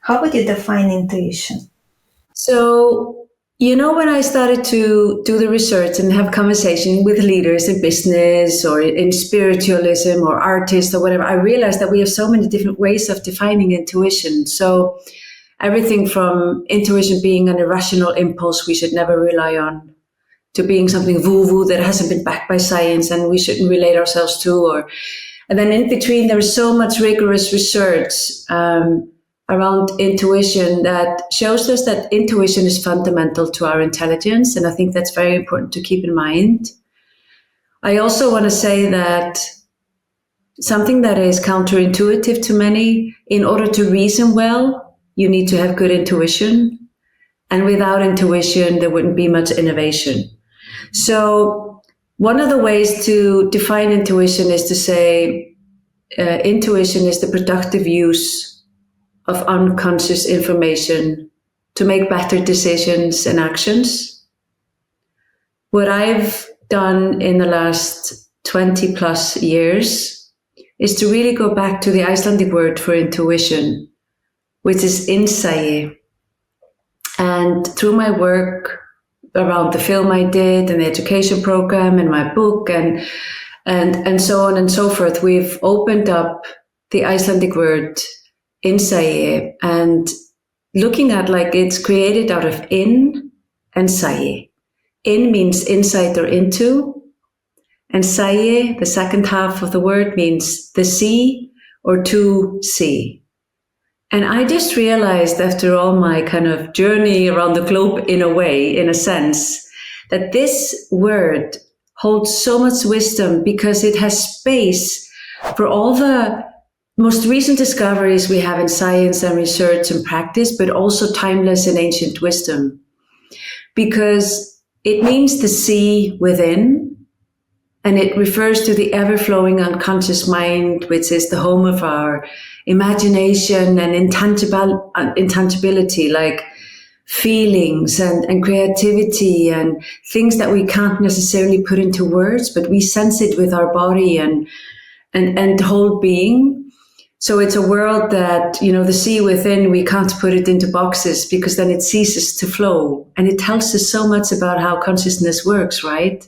How would you define intuition? So, when I started to do the research and have conversation with leaders in business or in spiritualism or artists or whatever, I realized that we have so many different ways of defining intuition. So everything from intuition being an irrational impulse we should never rely on, to being something woo-woo that hasn't been backed by science and we shouldn't relate ourselves to. And then in between, there is so much rigorous research around intuition that shows us that intuition is fundamental to our intelligence. And I think that's very important to keep in mind. I also want to say that something that is counterintuitive to many, in order to reason well, you need to have good intuition. And without intuition, there wouldn't be much innovation. So one of the ways to define intuition is to say intuition is the productive use of unconscious information to make better decisions and actions. What I've done in the last 20 plus years is to really go back to the Icelandic word for intuition, which is InnSæi. And through my work around the film I did and the education program and my book and so on and so forth, we've opened up the Icelandic word InnSæi and looking at like it's created out of in and sæi. In means inside or into, and sæi, the second half of the word, means the sea or to sea. And I just realized after all my kind of journey around the globe in a way, in a sense, that this word holds so much wisdom because it has space for all the most recent discoveries we have in science and research and practice, but also timeless and ancient wisdom. Because it means the sea within, and it refers to the ever-flowing unconscious mind, which is the home of our imagination and intangibility, like feelings and creativity and things that we can't necessarily put into words, but we sense it with our body and whole being. So it's a world that, the sea within, we can't put it into boxes because then it ceases to flow. And it tells us so much about how consciousness works, right?